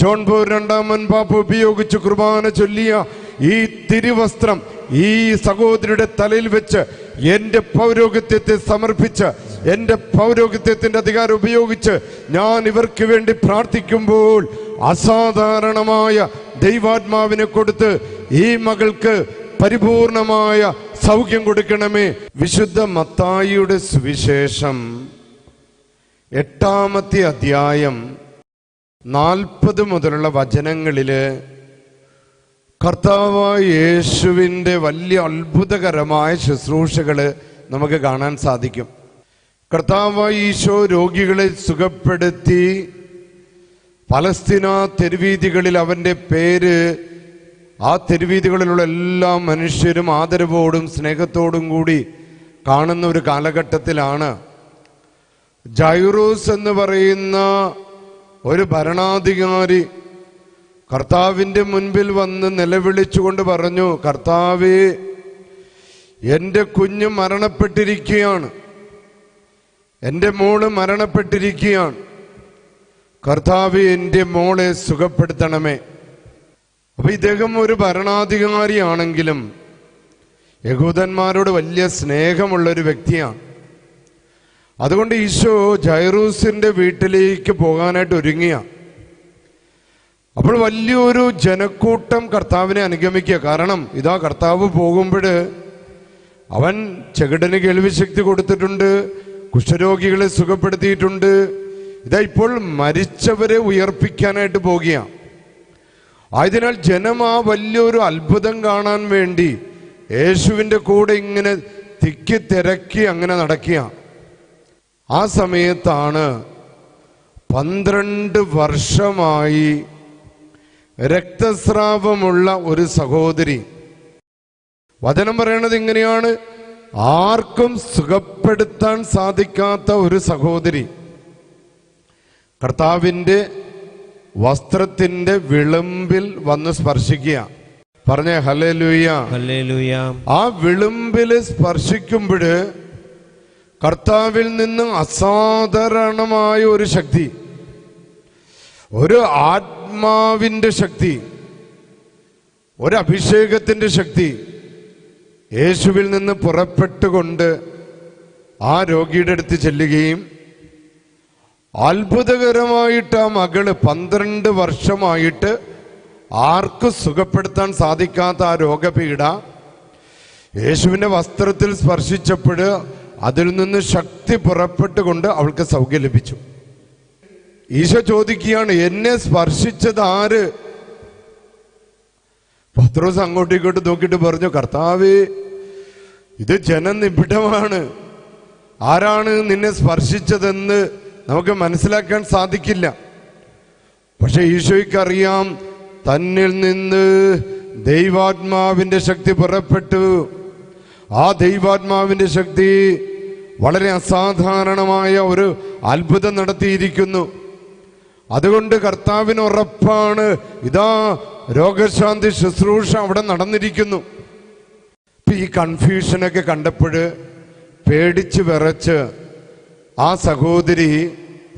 John Paul രണ്ടാമൻ പാപ്പ ഉപയോഗിച്ച് കുർബാന ചൊല്ലിയ ഈ തിരുവസ്ത്രം ഈ സഹോദരിയുടെ തലയിൽ വെച്ച് എൻ്റെ പൗരോഹിത്യത്തെ സമർപ്പിച്ച് എൻ്റെ പൗരോഹിത്യത്തിൻ്റെ അധികാരം ഉപയോഗിച്ച് ഞാൻ ഇവർക്ക് വേണ്ടി പ്രാർത്ഥിക്കുമ്പോൾ അസാധാരണമായ ദൈവാത്മാവിനെ കൊടുത്ത് ഈ മകൾക്ക് പരിപൂർണമായ സൗഖ്യം കൊടുക്കണമേ. വിശുദ്ധ മത്തായിയുടെ സുവിശേഷം 8-ാമത്തെ അധ്യായം 40 മുതലുള്ള വചനങ്ങളില് കർത്താവായ യേശുവിൻ്റെ വലിയ അത്ഭുതകരമായ ശുശ്രൂഷകള് നമുക്ക് കാണാൻ സാധിക്കും. കർത്താവായ ഈശോ രോഗികളെ സുഖപ്പെടുത്തി പലസ്തീന തെരുവീതികളിൽ അവൻ്റെ പേര് ആ തെരുവീതികളിലുള്ള എല്ലാ മനുഷ്യരും ആദരവോടും സ്നേഹത്തോടും കൂടി കാണുന്ന ഒരു കാലഘട്ടത്തിലാണ് ജൈറൂസ് എന്ന് പറയുന്ന ഒരു ഭരണാധികാരി കർത്താവിൻ്റെ മുൻപിൽ വന്ന് നിലവിളിച്ചുകൊണ്ട് പറഞ്ഞു, കർത്താവേ, എൻ്റെ കുഞ്ഞ് മരണപ്പെട്ടിരിക്കുകയാണ്, എൻ്റെ മോള് മരണപ്പെട്ടിരിക്കുകയാണ്, കർത്താവേ എൻ്റെ മോളെ സുഖപ്പെടുത്തണമേ. അപ്പൊ ഇദ്ദേഹം ഒരു ഭരണാധികാരിയാണെങ്കിലും യഹൂദന്മാരോട് വലിയ സ്നേഹമുള്ളൊരു വ്യക്തിയാണ്. അതുകൊണ്ട് ഈശോ ജൈറൂസിന്റെ വീട്ടിലേക്ക് പോകാനായിട്ട് ഒരുങ്ങിയ. അപ്പോൾ വലിയൊരു ജനക്കൂട്ടം കർത്താവിനെ അനുഗമിക്കുക. കാരണം ഇതാ കർത്താവ് പോകുമ്പോൾ അവൻ ചെകിടന് കേൾവിശക്തി കൊടുത്തിട്ടുണ്ട്, കുഷ്ഠരോഗികളെ സുഖപ്പെടുത്തിയിട്ടുണ്ട്, ഇതാ ഇപ്പോൾ മരിച്ചവരെ ഉയർപ്പിക്കാനായിട്ട് പോകുക. ആയതിനാൽ ജനം ആ വലിയൊരു അത്ഭുതം കാണാൻ വേണ്ടി യേശുവിൻ്റെ കൂടെ ഇങ്ങനെ തിക്കി തിരക്കി അങ്ങനെ നടക്കുക. ആ സമയത്താണ് 12 വർഷമായി രക്തസ്രാവമുള്ള ഒരു സഹോദരി, വചനം പറയണത് ഇങ്ങനെയാണ്, ആർക്കും സുഖപ്പെടുത്താൻ സാധിക്കാത്ത ഒരു സഹോദരി കർത്താവിൻ്റെ വസ്ത്രത്തിന്റെ വിളുമ്പിൽ വന്ന് സ്പർശിക്കുക. പറഞ്ഞേ ഹല്ലേലൂയ, ഹല്ലേലൂയ. ആ വിളുമ്പില് സ്പർശിക്കുമ്പോൾ കർത്താവിൽ നിന്ന് അസാധാരണമായ ഒരു ശക്തി, ഒരു ആത്മാവിന്റെ ശക്തി, ഒരു അഭിഷേകത്തിന്റെ ശക്തി യേശുവിൽ നിന്ന് പുറപ്പെട്ടുകൊണ്ട് ആ രോഗിയുടെ അടുത്ത് ചെല്ലുകയും അത്ഭുതകരമായിട്ട് ആ മകള് 12 വർഷമായിട്ട് ആർക്കും സുഖപ്പെടുത്താൻ സാധിക്കാത്ത ആ രോഗപീഠ യേശുവിന്റെ വസ്ത്രത്തിൽ സ്പർശിച്ചപ്പോൾ അതിൽ നിന്ന് ശക്തി പുറപ്പെട്ടുകൊണ്ട് അവൾക്ക് സൗഖ്യം ലഭിച്ചു. ഈശോ ചോദിക്കുകയാണ്, എന്നെ സ്പർശിച്ചത് ആര്? പത്രോസ് അങ്ങോട്ടും ഇങ്ങോട്ടും നോക്കിയിട്ട് പറഞ്ഞു, കർത്താവേ, ഇത് ജനനിബിഡമാണ്, ആരാണ് നിന്നെ സ്പർശിച്ചതെന്ന് നമുക്ക് മനസ്സിലാക്കാൻ സാധിക്കില്ല. പക്ഷെ ഈശോയ്ക്കറിയാം തന്നിൽ നിന്ന് ദൈവാത്മാവിന്റെ ശക്തി പുറപ്പെട്ടു. ആ ദൈവാത്മാവിന്റെ ശക്തി വളരെ അസാധാരണമായ ഒരു അത്ഭുതം നടത്തിയിരിക്കുന്നു. അതുകൊണ്ട് കർത്താവിന് ഉറപ്പാണ്, ഇതാ രോഗശാന്തി ശുശ്രൂഷ അവിടെ നടന്നിരിക്കുന്നു. ഈ കൺഫ്യൂഷനൊക്കെ കണ്ടപ്പോൾ പേടിച്ച് വിറച്ച് ആ സഹോദരി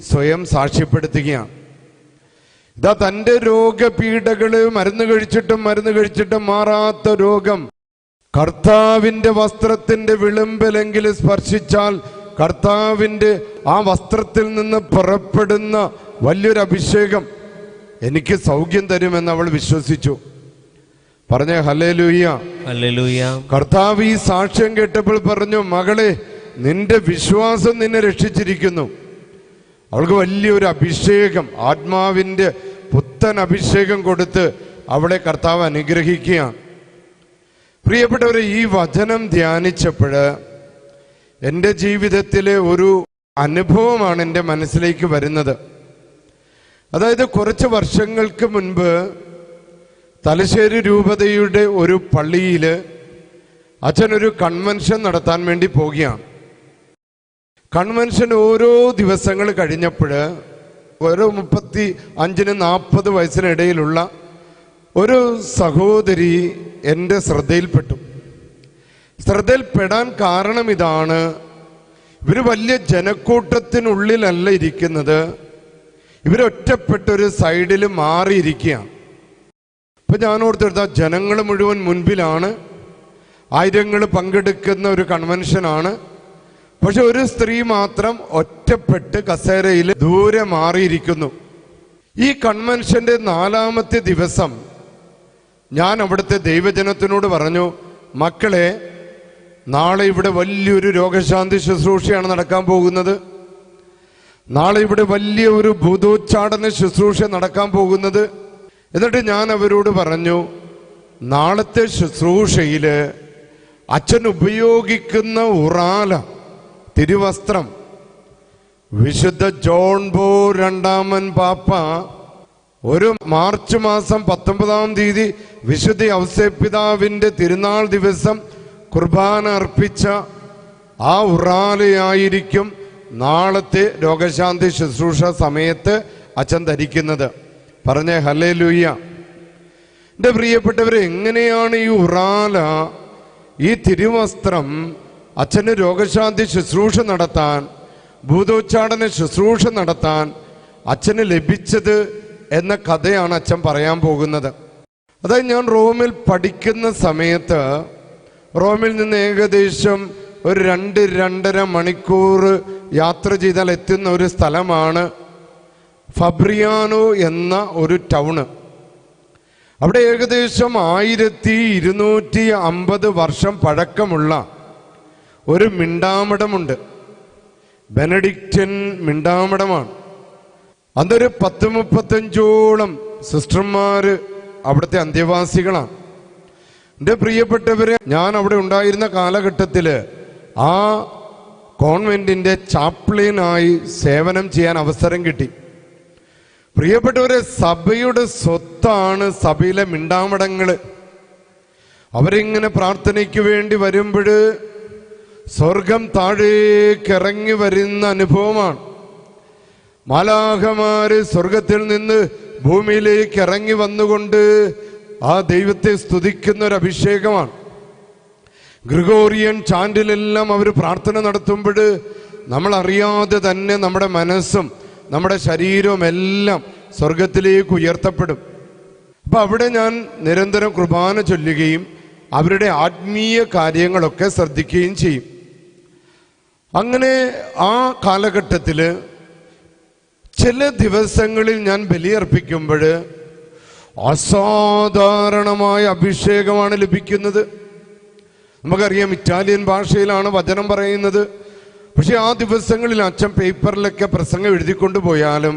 സ്വയം സാക്ഷ്യപ്പെടുത്തുകയാണ്. ഇതാ തൻ്റെ രോഗപീഠകള് മരുന്ന് കഴിച്ചിട്ടും മാറാത്ത രോഗം കർത്താവിൻ്റെ വസ്ത്രത്തിന്റെ വിളുമ്പലെങ്കിൽ സ്പർശിച്ചാൽ കർത്താവിൻ്റെ ആ വസ്ത്രത്തിൽ നിന്ന് പുറപ്പെടുന്ന വലിയൊരു അഭിഷേകം എനിക്ക് സൗഖ്യം തരുമെന്ന് അവൾ വിശ്വസിച്ചു. പറഞ്ഞേ ഹല്ലേലൂയ, ഹല്ലേലൂയ. കർത്താവ് ഈ സാക്ഷ്യം കേട്ടപ്പോൾ പറഞ്ഞു, മകളെ, നിന്റെ വിശ്വാസം നിന്നെ രക്ഷിച്ചിരിക്കുന്നു. അവൾക്ക് വലിയൊരു അഭിഷേകം, ആത്മാവിൻ്റെ പുത്തൻ അഭിഷേകം കൊടുത്ത് അവളെ കർത്താവ് അനുഗ്രഹിക്കുകയാണ്. പ്രിയപ്പെട്ടവരെ, ഈ വചനം ധ്യാനിച്ചപ്പോൾ എൻ്റെ ജീവിതത്തിലെ ഒരു അനുഭവമാണ് എൻ്റെ മനസ്സിലേക്ക് വരുന്നത്. അതായത് കുറച്ച് വർഷങ്ങൾക്ക് മുൻപ് തലശ്ശേരി രൂപതയുടെ ഒരു പള്ളിയിൽ അച്ഛനൊരു കൺവെൻഷൻ നടത്താൻ വേണ്ടി പോവുകയാണ്. കൺവെൻഷൻ ഓരോ ദിവസങ്ങൾ കഴിഞ്ഞപ്പോൾ ഓരോ 35-40 വയസ്സിനിടയിലുള്ള ഒരു സഹോദരി എൻ്റെ ശ്രദ്ധയിൽപ്പെടാൻ കാരണം ഇതാണ്, ഇവർ വലിയ ജനക്കൂട്ടത്തിനുള്ളിലല്ല ഇരിക്കുന്നത്, ഇവരൊറ്റപ്പെട്ടൊരു സൈഡിൽ മാറിയിരിക്കുകയാണ്. ഇപ്പം ഞാൻ ഓർത്തെടുത്ത ജനങ്ങൾ മുഴുവൻ മുൻപിലാണ്, ആയിരങ്ങൾ പങ്കെടുക്കുന്ന ഒരു കൺവെൻഷനാണ്. പക്ഷെ ഒരു സ്ത്രീ മാത്രം ഒറ്റപ്പെട്ട് കസേരയിൽ ദൂരെ മാറിയിരിക്കുന്നു. ഈ കൺവെൻഷന്റെ 4ാമത്തെ ദിവസം ഞാൻ അവിടുത്തെ ദൈവജനത്തിനോട് പറഞ്ഞു, മക്കളെ, നാളെ ഇവിടെ വലിയൊരു രോഗശാന്തി ശുശ്രൂഷയാണ് നടക്കാൻ പോകുന്നത്. നാളെ ഇവിടെ വലിയ ഒരു ഭൂതോച്ചാടന ശുശ്രൂഷ നടക്കാൻ പോകുന്നത്. എന്നിട്ട് ഞാൻ അവരോട് പറഞ്ഞു, നാളത്തെ ശുശ്രൂഷയില് അച്ഛൻ ഉപയോഗിക്കുന്ന ഉറാല, തിരുവസ്ത്രം, വിശുദ്ധ ജോൺ ബോൾ രണ്ടാമൻ പാപ്പ ഒരു മാർച്ച് മാസം 19-ാം തീയതി വിശുദ്ധ ഔസേപ്പിതാവിന്റെ തിരുനാൾ ദിവസം കുർബാന അർപ്പിച്ച ആ ഉറാലയായിരിക്കും നാളത്തെ രോഗശാന്തി ശുശ്രൂഷ സമയത്ത് അച്ഛൻ ധരിക്കുന്നത്. പറഞ്ഞേ ഹല്ലേലൂയ. എൻ്റെ പ്രിയപ്പെട്ടവരെ, എങ്ങനെയാണ് ഈ ഉറാല, ഈ തിരുവസ്ത്രം അച്ഛന് രോഗശാന്തി ശുശ്രൂഷ നടത്താൻ, ഭൂതോച്ചാടന ശുശ്രൂഷ നടത്താൻ അച്ഛന് ലഭിച്ചത് എന്ന കഥയാണ് അച്ഛൻ പറയാൻ പോകുന്നത്. അതായത് ഞാൻ റോമിൽ പഠിക്കുന്ന സമയത്ത്, റോമിൽ നിന്ന് ഏകദേശം ഒരു 2-2.5 മണിക്കൂർ യാത്ര ചെയ്താൽ എത്തുന്ന ഒരു സ്ഥലമാണ് ഫബ്രിയാനോ എന്ന ഒരു ടൗണ്. അവിടെ ഏകദേശം 1250 വർഷം പഴക്കമുള്ള ഒരു മിണ്ടാമഠമുണ്ട്. ബെനഡിക്റ്റൻ മിണ്ടാമഠമാണ്. അതൊരു 10-35ഓളം സിസ്റ്റർമാര് അവിടുത്തെ അന്തേവാസികളാണ്. എൻ്റെ പ്രിയപ്പെട്ടവരെ, ഞാൻ അവിടെ ഉണ്ടായിരുന്ന കാലഘട്ടത്തിൽ ആ കോൺവെന്റിന്റെ ചാപ്ലിനായി സേവനം ചെയ്യാൻ അവസരം കിട്ടി. പ്രിയപ്പെട്ടവരെ, സഭയുടെ സ്വത്താണ് സഭയിലെ മിണ്ടാമഠങ്ങള്. അവരിങ്ങനെ പ്രാർത്ഥനയ്ക്ക് വേണ്ടി വരുമ്പോൾ സ്വർഗം താഴേക്കിറങ്ങി വരുന്ന അനുഭവമാണ്. മാലാഖമാര് സ്വർഗത്തിൽ നിന്ന് ഭൂമിയിലേക്ക് ഇറങ്ങി വന്നുകൊണ്ട് ആ ദൈവത്തെ സ്തുതിക്കുന്ന ഒരു അഭിഷേകമാണ്. ഗ്രിഗോറിയൻ ചാൻഡിലെല്ലാം അവർ പ്രാർത്ഥന നടത്തുമ്പോൾ നമ്മൾ അറിയാതെ തന്നെ നമ്മുടെ മനസ്സും നമ്മുടെ ശരീരവും എല്ലാം സ്വർഗത്തിലേക്ക് ഉയർത്തപ്പെടും. അപ്പൊ അവിടെ ഞാൻ നിരന്തരം കുർബാന ചൊല്ലുകയും അവരുടെ ആത്മീയ കാര്യങ്ങളൊക്കെ ശ്രദ്ധിക്കുകയും ചെയ്യും. അങ്ങനെ ആ കാലഘട്ടത്തിൽ ചില ദിവസങ്ങളിൽ ഞാൻ ബലിയർപ്പിക്കുമ്പോൾ അസാധാരണമായ അഭിഷേകമാണ് ലഭിക്കുന്നത്. നമുക്കറിയാം, ഇറ്റാലിയൻ ഭാഷയിലാണ് വചനം പറയുന്നത്. പക്ഷെ ആ ദിവസങ്ങളിൽ അച്ഛൻ പേപ്പറിലൊക്കെ പ്രസംഗം എഴുതിക്കൊണ്ടു പോയാലും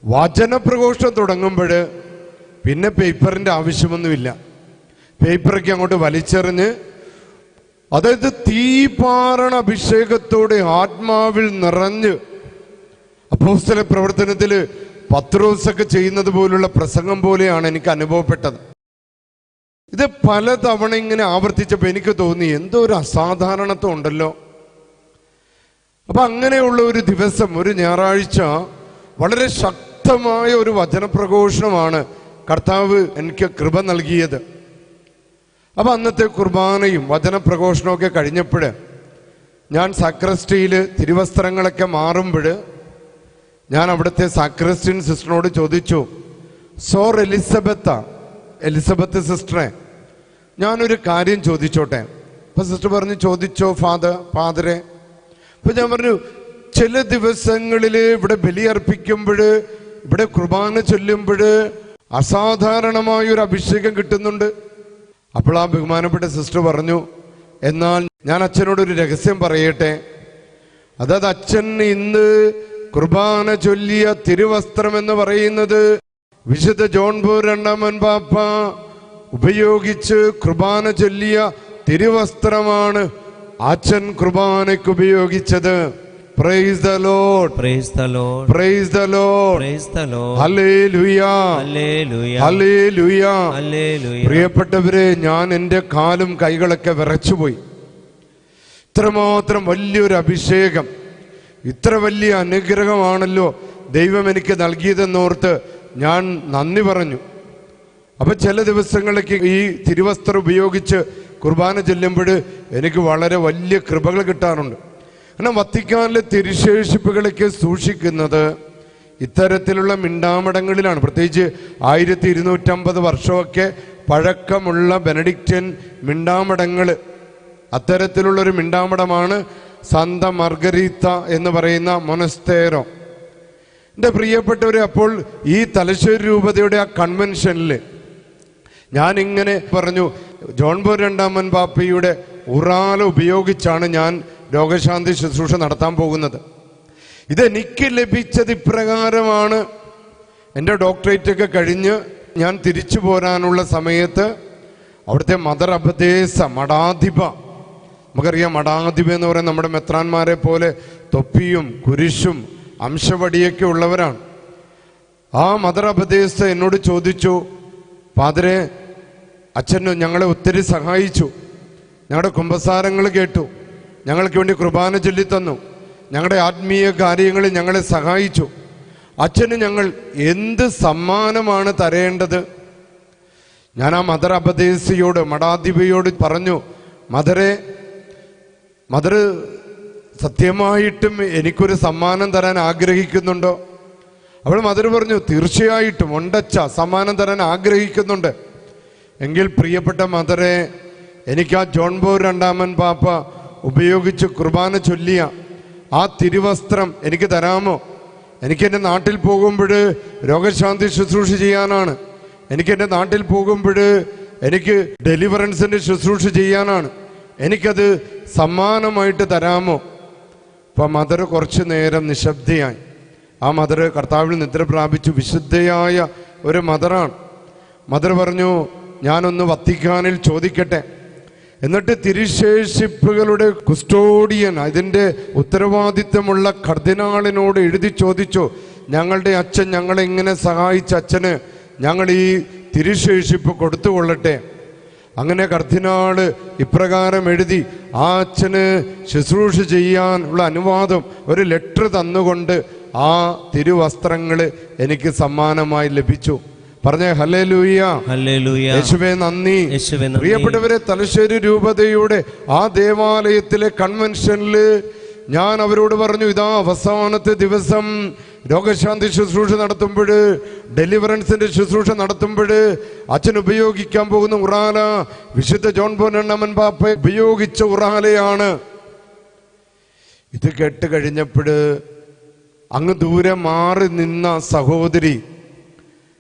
വചനപ്രഘോഷം തുടങ്ങുമ്പോൾ പിന്നെ പേപ്പറിൻ്റെ ആവശ്യമൊന്നുമില്ല. പേപ്പറൊക്കെ അങ്ങോട്ട് വലിച്ചെറിഞ്ഞ്, അതായത് തീപാറണ അഭിഷേകത്തോടെ ആത്മാവിൽ നിറഞ്ഞ് അപ്പോസ്തല പ്രവർത്തനത്തിൽ പത്രോസൊക്കെ ചെയ്യുന്നത് പോലുള്ള പ്രസംഗം പോലെയാണ് എനിക്ക് അനുഭവപ്പെട്ടത്. ഇത് പലതവണ ഇങ്ങനെ ആവർത്തിച്ചപ്പോൾ എനിക്ക് തോന്നി, എന്തോ ഒരു അസാധാരണത്വം ഉണ്ടല്ലോ. അപ്പൊ അങ്ങനെയുള്ള ഒരു ദിവസം, ഒരു ഞായറാഴ്ച, വളരെ ശക്തമായ ഒരു വചനപ്രഘോഷണമാണ് കർത്താവ് എനിക്ക് കൃപ നൽകിയത്. അപ്പൊ അന്നത്തെ കുർബാനയും വചനപ്രഘോഷണവും ഒക്കെ കഴിഞ്ഞപ്പോൾ ഞാൻ സാക്രസ്റ്റിയിൽ തിരുവസ്ത്രങ്ങളൊക്കെ മാറുമ്പോൾ ഞാൻ അവിടുത്തെ സാക്രസ്റ്റിൻ സിസ്റ്ററിനോട് ചോദിച്ചു, സോർ എലിസബത്ത് സിസ്റ്ററെ, ഞാനൊരു കാര്യം ചോദിച്ചോട്ടെ? അപ്പൊ സിസ്റ്റർ പറഞ്ഞു, ചോദിച്ചോ ഫാദറെ. അപ്പൊ ഞാൻ പറഞ്ഞു, ചില ദിവസങ്ങളിൽ ഇവിടെ ബലിയർപ്പിക്കുമ്പോൾ, ഇവിടെ കുർബാന ചൊല്ലുമ്പോൾ അസാധാരണമായൊരു അഭിഷേകം കിട്ടുന്നുണ്ട്. അപ്പോൾ ആ ബഹുമാനപ്പെട്ട സിസ്റ്റർ പറഞ്ഞു, എന്നാൽ ഞാൻ അച്ഛനോടൊരു രഹസ്യം പറയട്ടെ. അതായത് അച്ഛൻ ഇന്ന് കുർബാന ചൊല്ലിയ തിരുവസ്ത്രം എന്ന് പറയുന്നത് വിശുദ്ധ ജോൺ ബോൾ രണ്ടാമൻ പാപ്പ ഉപയോഗിച്ച് കുർബാന ചൊല്ലിയ തിരുവസ്ത്രമാണ് അച്ഛൻ കുർബാനയ്ക്ക് ഉപയോഗിച്ചത്. Praise the Lord. Praise the Lord. Praise the Lord. Praise the Lord. Hallelujah. Hallelujah. Hallelujah. Hallelujah. പ്രിയപ്പെട്ടവരെ, ഞാൻ എൻ്റെ കാലും കൈകളൊക്കെ വിറച്ചുപോയി. ഇത്രമാത്രം വലിയൊരു അഭിഷേകം, ഇത്ര വലിയ അനുഗ്രഹമാണല്ലോ ദൈവം എനിക്ക് നൽകിയതെന്നോർത്ത് ഞാൻ നന്ദി പറഞ്ഞു. അപ്പൊ ചില ദിവസങ്ങളിലേക്ക് ഈ തിരുവസ്ത്രം ഉപയോഗിച്ച് കുർബാന ചൊല്ലുമ്പോൾ എനിക്ക് വളരെ വലിയ കൃപകൾ കിട്ടാറുണ്ട്. കാരണം വത്തിക്കാനിലെ തിരുശേഷിപ്പുകളൊക്കെ സൂക്ഷിക്കുന്നത് ഇത്തരത്തിലുള്ള മിണ്ടാമടങ്ങളിലാണ്. പ്രത്യേകിച്ച് 1250 വർഷമൊക്കെ പഴക്കമുള്ള ബെനഡിക്റ്റൻ മിണ്ടാമടങ്ങൾ, അത്തരത്തിലുള്ളൊരു മിണ്ടാമടമാണ് സാന്ത മാർഗരീത്ത എന്ന് പറയുന്ന മൊനസ്തേരോ. എൻ്റെ പ്രിയപ്പെട്ടവരെ, അപ്പോൾ ഈ തലശ്ശേരി രൂപതയുടെ ആ കൺവെൻഷനിൽ ഞാനിങ്ങനെ പറഞ്ഞു, ജോൺ പോൾ രണ്ടാമൻ പാപ്പയുടെ ഉറാല ഉപയോഗിച്ചാണ് ഞാൻ രോഗശാന്തി ശുശ്രൂഷ നടത്താൻ പോകുന്നത്. ഇതെനിക്ക് ലഭിച്ചത് ഇപ്രകാരമാണ്. എൻ്റെ ഡോക്ടറേറ്റൊക്കെ കഴിഞ്ഞ് ഞാൻ തിരിച്ചു പോരാനുള്ള സമയത്ത് അവിടുത്തെ മദർ അബദേസ മഠാധിപ, നമുക്കറിയാം മഠാധിപ എന്ന് പറയുന്നത് നമ്മുടെ മെത്രാന്മാരെ പോലെ തൊപ്പിയും കുരിശും അംശവടിയൊക്കെ ഉള്ളവരാണ്. ആ മദർ അബദേസ എന്നോട് ചോദിച്ചു, ഫാദറെ, അച്ഛൻ ഞങ്ങളെ ഒത്തിരി സഹായിച്ചു, ഞങ്ങളുടെ കുമ്പസാരങ്ങൾ കേട്ടു, ഞങ്ങൾക്ക് വേണ്ടി കുർബാന ചൊല്ലിത്തന്നു, ഞങ്ങളുടെ ആത്മീയ കാര്യങ്ങളിൽ ഞങ്ങളെ സഹായിച്ചു. അച്ഛന് ഞങ്ങൾ എന്ത് സമ്മാനമാണ് തരേണ്ടത്? ഞാൻ ആ മദർ അബദേസിയോട്, മഠാധിപയോട് പറഞ്ഞു, മദർ സത്യമായിട്ടും എനിക്കൊരു സമ്മാനം തരാൻ ആഗ്രഹിക്കുന്നുണ്ടോ? അവൾ മദർ പറഞ്ഞു, തീർച്ചയായിട്ടും ഉണ്ടച്ച, സമ്മാനം തരാൻ ആഗ്രഹിക്കുന്നുണ്ട്. എങ്കിൽ പ്രിയപ്പെട്ട മദറെ, എനിക്ക് ആ ജോൺ പോൾ രണ്ടാമൻ പാപ്പ ഉപയോഗിച്ച് കുർബാന ചൊല്ലിയ ആ തിരുവസ്ത്രം എനിക്ക് തരാമോ? എനിക്ക് എൻ്റെ നാട്ടിൽ പോകുമ്പോൾ രോഗശാന്തി ശുശ്രൂഷ ചെയ്യാനാണ്. എനിക്ക് എൻ്റെ നാട്ടിൽ പോകുമ്പോൾ എനിക്ക് ഡെലിവറൻസിൻ്റെ ശുശ്രൂഷ ചെയ്യാനാണ്. എനിക്കത് സമ്മാനമായിട്ട് തരാമോ? അപ്പോൾ മദർ കുറച്ചു നേരം നിശബ്ദയായി. ആ മദർ കർത്താവിൽ നിദ്ര പ്രാപിച്ചു വിശുദ്ധയായ ഒരു മദറാണ്. മദർ പറഞ്ഞു, ഞാനൊന്ന് വത്തിക്കാനിൽ ചോദിക്കട്ടെ. എന്നിട്ട് തിരുശേഷിപ്പുകളുടെ കുസ്റ്റോഡിയൻ, ഇതിൻ്റെ ഉത്തരവാദിത്വമുള്ള കർദിനാളിനോട് എഴുതി ചോദിച്ചു, ഞങ്ങളുടെ അച്ഛൻ ഞങ്ങളെ ഇങ്ങനെ സഹായിച്ച അച്ഛന് ഞങ്ങൾ ഈ തിരുശേഷിപ്പ് കൊടുത്തുകൊള്ളട്ടെ. അങ്ങനെ കർദിനാള് ഇപ്രകാരം എഴുതി ആ അച്ഛന് ശുശ്രൂഷ ചെയ്യാനുള്ള അനുവാദം ഒരു ലെറ്റർ തന്നുകൊണ്ട് ആ തിരുവസ്ത്രങ്ങൾ എനിക്ക് സമ്മാനമായി ലഭിച്ചു. പറഞ്ഞേ ഹല്ലേലൂയ, ഹല്ലേലൂയ, യേശുവേ നന്ദി. യേശുവേ നന്ദി. പ്രിയപ്പെട്ടവരെ, തലശ്ശേരി രൂപതയുടെ ആ ദേവാലയത്തിലെ കൺവെൻഷനിൽ ഞാൻ അവരോട് പറഞ്ഞു, ഇതാ അവസാനത്തെ ദിവസം രോഗശാന്തി ശുശ്രൂഷ നടത്തുമ്പോൾ, ഡെലിവറൻസിന്റെ ശുശ്രൂഷ നടത്തുമ്പോൾ അച്ഛൻ ഉപയോഗിക്കാൻ പോകുന്ന ഉറാല വിശുദ്ധ ജോൺ പോൾ രണ്ടാമൻ പാപ്പ ഉപയോഗിച്ച ഉറാലയാണ്. ഇത് കേട്ട് കഴിഞ്ഞപ്പോൾ അങ്ങ് ദൂരെ മാറി നിന്ന സഹോദരി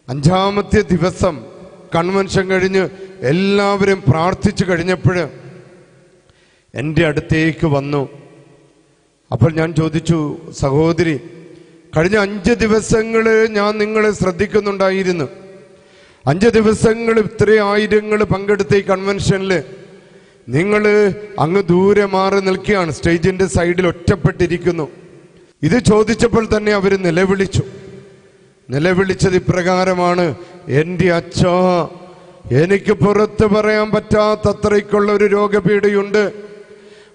5-ാമത്തെ ദിവസം കൺവെൻഷൻ കഴിഞ്ഞ് എല്ലാവരും പ്രാർത്ഥിച്ചു കഴിഞ്ഞപ്പോൾ എൻ്റെ അടുത്തേക്ക് വന്നു. അപ്പോൾ ഞാൻ ചോദിച്ചു, സഹോദരി, കഴിഞ്ഞ 5 ദിവസങ്ങൾ ഞാൻ നിങ്ങളെ ശ്രദ്ധിക്കുന്നുണ്ടായിരുന്നു. 5 ദിവസങ്ങൾ ഇത്ര ആയിരങ്ങൾ പങ്കെടുത്ത ഈ കൺവെൻഷനിൽ നിങ്ങൾ അങ്ങ് ദൂരെ മാറി നിൽക്കുകയാണ്, സ്റ്റേജിന്റെ സൈഡിൽ ഒറ്റപ്പെട്ടിരിക്കുന്നു. ഇത് ചോദിച്ചപ്പോൾ തന്നെ അവർ നിലവിളിച്ചത് ഇപ്രകാരമാണ്, എൻ്റെ അച്ഛാ, എനിക്ക് പുറത്ത് പറയാൻ പറ്റാത്തത്രയ്ക്കുള്ള ഒരു രോഗപീഠയുണ്ട്.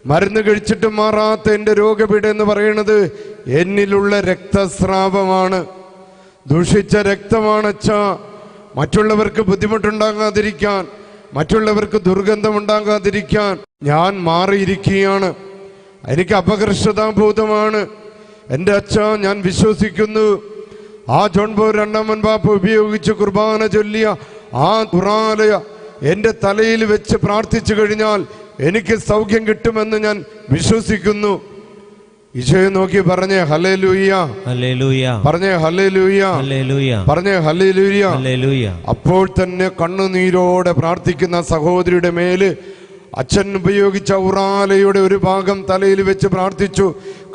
മരുന്ന് കഴിച്ചിട്ട് മാറാത്ത എൻ്റെ രോഗപീഠ എന്ന് പറയുന്നത് എന്നിലുള്ള രക്തസ്രാവമാണ്, ദൂഷിച്ച രക്തമാണ് അച്ഛാ. മറ്റുള്ളവർക്ക് ബുദ്ധിമുട്ടുണ്ടാകാതിരിക്കാൻ, മറ്റുള്ളവർക്ക് ദുർഗന്ധമുണ്ടാകാതിരിക്കാൻ ഞാൻ മാറിയിരിക്കുകയാണ്. എനിക്ക് അപകർഷതാബോധമാണ്. എൻ്റെ അച്ഛാ, ഞാൻ വിശ്വസിക്കുന്നു ആ ജോൺ പോൾ രണ്ടാമൻ പാപ്പ ഉപയോഗിച്ച് കുർബാന ചൊല്ലിയ ആ ഉറാലയ എൻ്റെ തലയിൽ വെച്ച് പ്രാർത്ഥിച്ചു കഴിഞ്ഞാൽ എനിക്ക് സൗഖ്യം കിട്ടുമെന്ന് ഞാൻ വിശ്വസിക്കുന്നു. ഈശോയെ നോക്കി പറഞ്ഞേ ഹല്ലേലൂയ, ഹല്ലേലൂയ, പറഞ്ഞേ ഹല്ലേലൂയ, ഹല്ലേലൂയ, പറഞ്ഞേ ഹല്ലേലൂയ, ഹല്ലേലൂയ. അപ്പോൾ തന്നെ കണ്ണുനീരോടെ പ്രാർത്ഥിക്കുന്ന സഹോദരിയുടെ മേല് അച്ഛൻ ഉപയോഗിച്ച ഉറാലയുടെ ഒരു ഭാഗം തലയിൽ വെച്ച് പ്രാർത്ഥിച്ചു.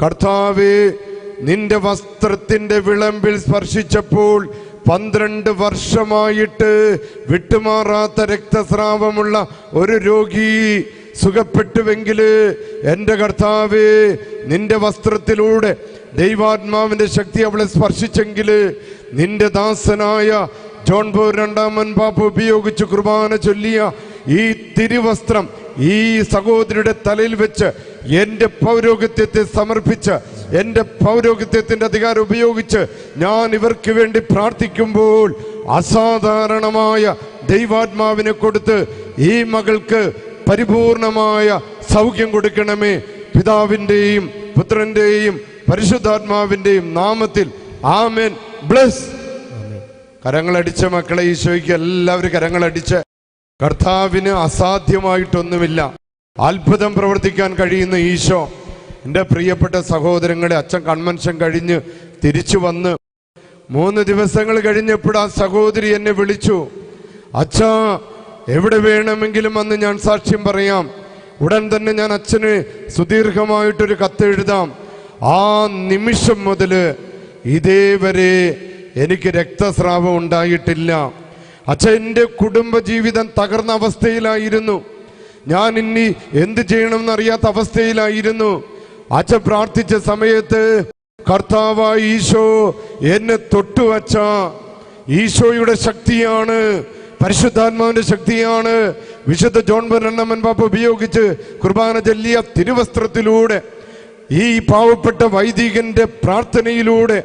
കർത്താവേ, നിന്റെ വസ്ത്രത്തിന്റെ വിളമ്പിൽ സ്പർശിച്ചപ്പോൾ 12 വർഷമായിട്ട് വിട്ടുമാറാത്ത രക്തസ്രാവമുള്ള ഒരു രോഗി സുഖപ്പെട്ടുവെങ്കിൽ, എൻ്റെ കർത്താവേ, നിന്റെ വസ്ത്രത്തിലൂടെ ദൈവാത്മാവിന്റെ ശക്തി അവളെ സ്പർശിച്ചെങ്കിൽ, നിന്റെ ദാസനായ ജോൺ പോൾ രണ്ടാമൻ പാപ്പ ഉപയോഗിച്ച് കുർബാന ചൊല്ലിയ ഈ തിരുവസ്ത്രം ഈ സഹോദരിയുടെ തലയിൽ വെച്ച് എൻ്റെ പൗരോഹിത്യത്തെ സമർപ്പിച്ച്, എൻ്റെ പൗരോഹിത്യത്തിന്റെ അധികാരം ഉപയോഗിച്ച് ഞാൻ ഇവർക്ക് വേണ്ടി പ്രാർത്ഥിക്കുമ്പോൾ അസാധാരണമായ ദൈവാത്മാവിനെ കൊടുത്ത് ഈ മകൾക്ക് പരിപൂർണമായ സൗഖ്യം കൊടുക്കണമേ. പിതാവിൻ്റെയും പുത്രൻ്റെയും പരിശുദ്ധാത്മാവിൻ്റെയും നാമത്തിൽ ആമേൻ. ബ്ലസ്. ആമേൻ. കരങ്ങളടിച്ച മക്കളെ, ഈശോയ്ക്ക് എല്ലാവരും കരങ്ങളടിച്ച്. കർത്താവിന് അസാധ്യമായിട്ടൊന്നുമില്ല. അത്ഭുതം പ്രവർത്തിക്കാൻ കഴിയുന്ന ഈശോ. എൻ്റെ പ്രിയപ്പെട്ട സഹോദരങ്ങളെ, അച്ഛൻ കൺവെൻഷൻ കഴിഞ്ഞ് തിരിച്ചു വന്ന് 3 ദിവസങ്ങൾ കഴിഞ്ഞപ്പോൾ ആ സഹോദരി എന്നെ വിളിച്ചു. അച്ഛാ, എവിടെ വേണമെങ്കിലും അന്ന് ഞാൻ സാക്ഷ്യം പറയാം. ഉടൻ തന്നെ ഞാൻ അച്ഛന് സുദീർഘമായിട്ടൊരു കത്തെഴുതാം. ആ നിമിഷം മുതൽ ഇതേവരെ എനിക്ക് രക്തസ്രാവം ഉണ്ടായിട്ടില്ല. അച്ഛൻ, എൻ്റെ കുടുംബജീവിതം തകർന്ന അവസ്ഥയിലായിരുന്നു. ഞാൻ ഇനി എന്ത് ചെയ്യണമെന്നറിയാത്ത അവസ്ഥയിലായിരുന്നു. അച്ഛൻ പ്രാർത്ഥിച്ച സമയത്ത് കർത്താവായ ഈശോ എന്നെ തൊട്ടുവച്ച. ഈശോയുടെ ശക്തിയാണ്, പരിശുദ്ധാത്മാവിന്റെ ശക്തിയാണ്. വിശുദ്ധ ജോൺ ബെർണമൻ പാപ്പ ഉപയോഗിച്ച് കുർബാന ചൊല്ലിയ തിരുവസ്ത്രത്തിലൂടെ, ഈ പാവപ്പെട്ട വൈദികന്റെ പ്രാർത്ഥനയിലൂടെ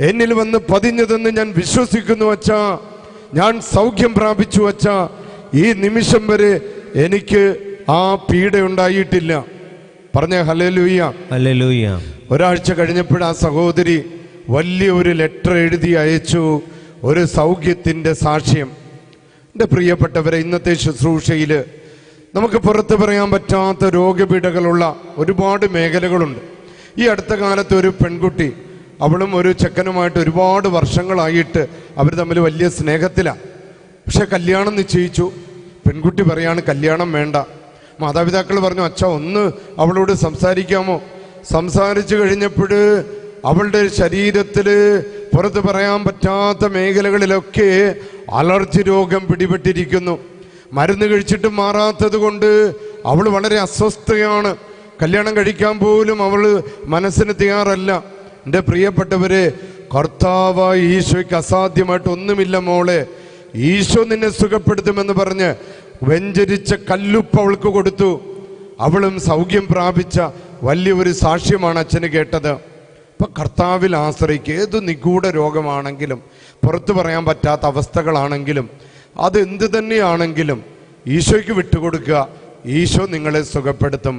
എന്നിൽ വന്ന് പതിഞ്ഞതെന്ന് ഞാൻ വിശ്വസിക്കുന്നു അച്ഛാ. ഞാൻ സൗഖ്യം പ്രാപിച്ചു അച്ഛാ. ഈ നിമിഷം വരെ എനിക്ക് ആ പീഡ ഉണ്ടായിട്ടില്ല. പറഞ്ഞ ഹല്ലേലൂയ. ഹല്ലേലൂയ. ഒരാഴ്ച കഴിഞ്ഞപ്പോൾ ആ സഹോദരി വലിയൊരു ലെറ്റർ എഴുതി അയച്ചു, ഒരു സൗഖ്യത്തിൻ്റെ സാക്ഷ്യം. എൻ്റെ പ്രിയപ്പെട്ടവരെ, ഇന്നത്തെ ശുശ്രൂഷയിൽ നമുക്ക് പുറത്ത് പറയാൻ പറ്റാത്ത രോഗപീഠകളുള്ള ഒരുപാട് മേഖലകളുണ്ട്. ഈ അടുത്ത കാലത്ത് ഒരു പെൺകുട്ടി, അവളും ഒരു ചെക്കനുമായിട്ട് ഒരുപാട് വർഷങ്ങളായിട്ട് അവർ തമ്മിൽ വലിയ സ്നേഹത്തിലാണ്. പക്ഷെ കല്യാണം നിശ്ചയിച്ചു. പെൺകുട്ടി പറയാണ് കല്യാണം വേണ്ട. മാതാപിതാക്കൾ പറഞ്ഞു, അച്ഛാ ഒന്ന് അവളോട് സംസാരിക്കാമോ? സംസാരിച്ചു കഴിഞ്ഞപ്പോൾ അവളുടെ ശരീരത്തിൽ പുറത്ത് പറയാൻ പറ്റാത്ത മേഖലകളിലൊക്കെ അലർജി രോഗം പിടിപെട്ടിരിക്കുന്നു. മരുന്ന് കഴിച്ചിട്ട് മാറാത്തത് കൊണ്ട് അവൾ വളരെ അസ്വസ്ഥയാണ്. കല്യാണം കഴിക്കാൻ പോലും അവൾ മനസ്സിന് തയ്യാറല്ല. എൻ്റെ പ്രിയപ്പെട്ടവരെ, കർത്താവായ ഈശോയ്ക്ക് അസാധ്യമായിട്ട് ഒന്നുമില്ല മോളെ. ഈശോ നിന്നെ സുഖപ്പെടുത്തുമെന്ന് പറഞ്ഞ് വെഞ്ചരിച്ച കല്ലുപ്പ് അവൾക്ക് കൊടുത്തു. അവളും സൗഖ്യം പ്രാപിച്ച വലിയൊരു സാക്ഷ്യമാണ് അച്ഛന് കേട്ടത്. അപ്പം കർത്താവിൽ ആശ്രയിക്കുക. ഏത് നിഗൂഢ രോഗമാണെങ്കിലും, പുറത്തു പറയാൻ പറ്റാത്ത അവസ്ഥകളാണെങ്കിലും, അതെന്ത് തന്നെയാണെങ്കിലും ഈശോയ്ക്ക് വിട്ടുകൊടുക്കുക. ഈശോ നിങ്ങളെ സുഖപ്പെടുത്തും.